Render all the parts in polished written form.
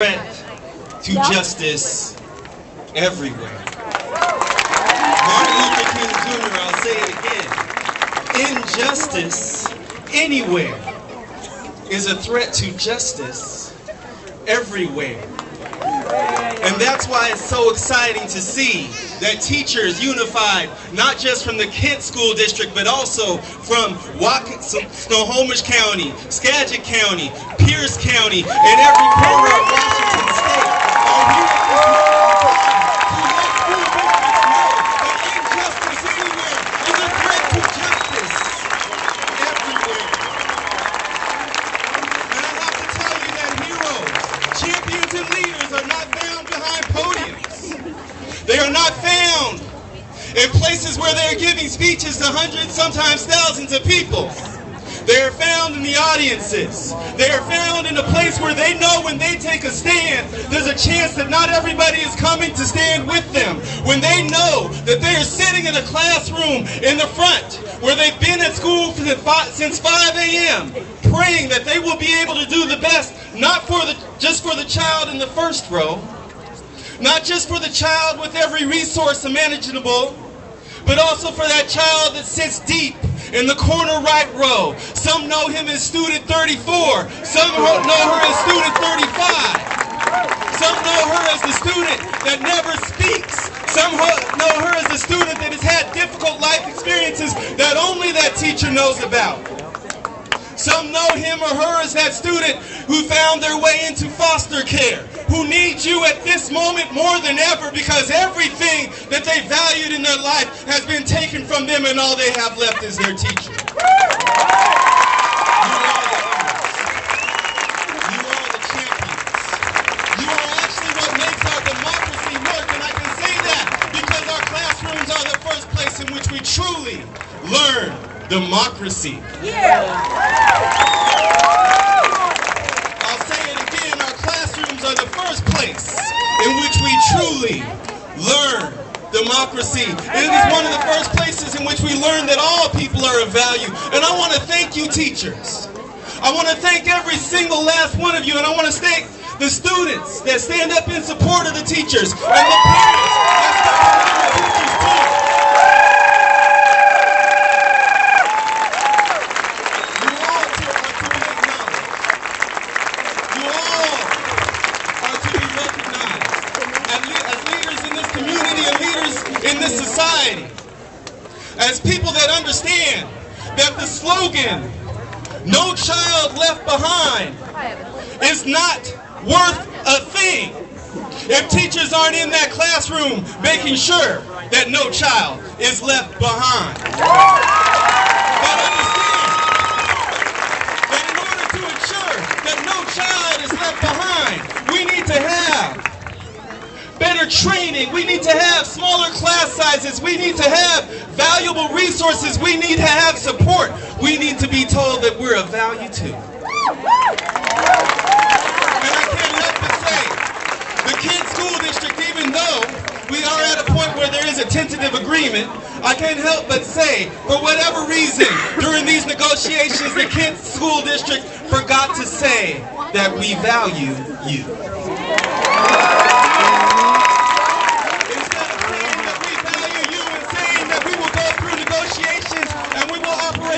threat to justice everywhere. Martin Luther King Jr., I'll say it again. Injustice anywhere is a threat to justice everywhere. And that's why it's so exciting to see that teachers unified, not just from the Kent School District, but also from Snohomish County, Skagit County, Pierce County, and every corner of Washington State are here to let school districts know that injustice anywhere is a threat to justice everywhere. And I have to tell you that heroes, champions, and leaders are not found behind podiums. They are not found in places where they are giving speeches to hundreds, sometimes thousands of people. They are found in the audiences. They are found in a place where they know when they take a stand, there's a chance that not everybody is coming to stand with them. When they know that they are sitting in a classroom in the front where they've been at school since 5 a.m. praying that they will be able to do the best, not just for the child in the first row, not just for the child with every resource imaginable, but also for that child that sits deep in the corner right row. Some know him as student 34. Some know her as student 35. Some know her as the student that never speaks. Some know her as the student that has had difficult life experiences that only that teacher knows about. Some know him or her as that student who found their way into foster care, who needs you at this moment more than ever because everything that they valued in their life has been taken from them and all they have left is their teacher. You are the champions. You are actually what makes our democracy work, and I can say that because our classrooms are the first place in which we truly learn democracy. I'll say it again, our classrooms are the first place in which we truly learn democracy. It is one of the first places in which we learn that all people are of value. And I want to thank you, teachers. I want to thank every single last one of you, and I want to thank the students that stand up in support of the teachers, and the parents that stand up for the teachers too. In this society, as people that understand that the slogan, "No child left behind," is not worth a thing if teachers aren't in that classroom making sure that no child is left behind. But understand that in order to ensure that no child is left behind, we need to have better training, we need to have smaller class sizes, we need to have valuable resources, we need to have support, we need to be told that we're of value too. And I can't help but say, the Kent School District, even though we are at a point where there is a tentative agreement, I can't help but say, for whatever reason, during these negotiations, the Kent School District forgot to say that we value you.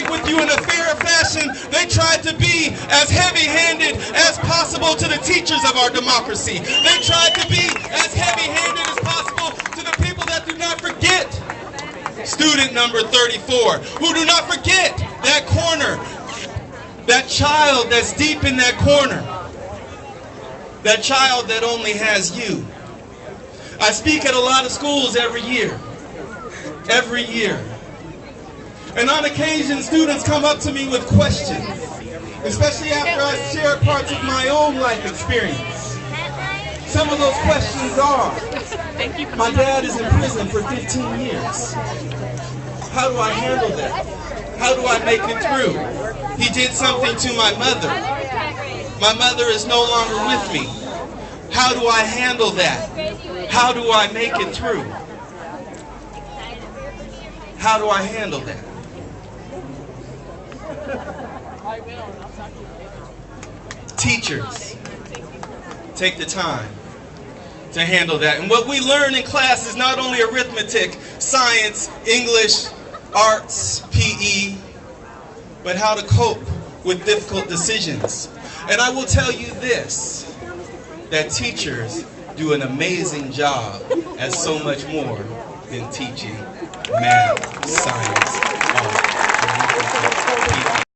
With you in a fair fashion, they tried to be as heavy-handed as possible to the teachers of our democracy. They tried to be as heavy-handed as possible to the people that do not forget student number 34, who do not forget that corner, that child that's deep in that corner, that child that only has you. I speak at a lot of schools every year. And on occasion, students come up to me with questions, especially after I share parts of my own life experience. Some of those questions are, my dad is in prison for 15 years. How do I handle that? How do I make it through? He did something to my mother. My mother is no longer with me. How do I handle that? How do I make it through? How do I handle that? Teachers, take the time to handle that. And what we learn in class is not only arithmetic, science, English, arts, PE, but how to cope with difficult decisions. And I will tell you this, that teachers do an amazing job at so much more than teaching math, science, art, arithmetic, PE.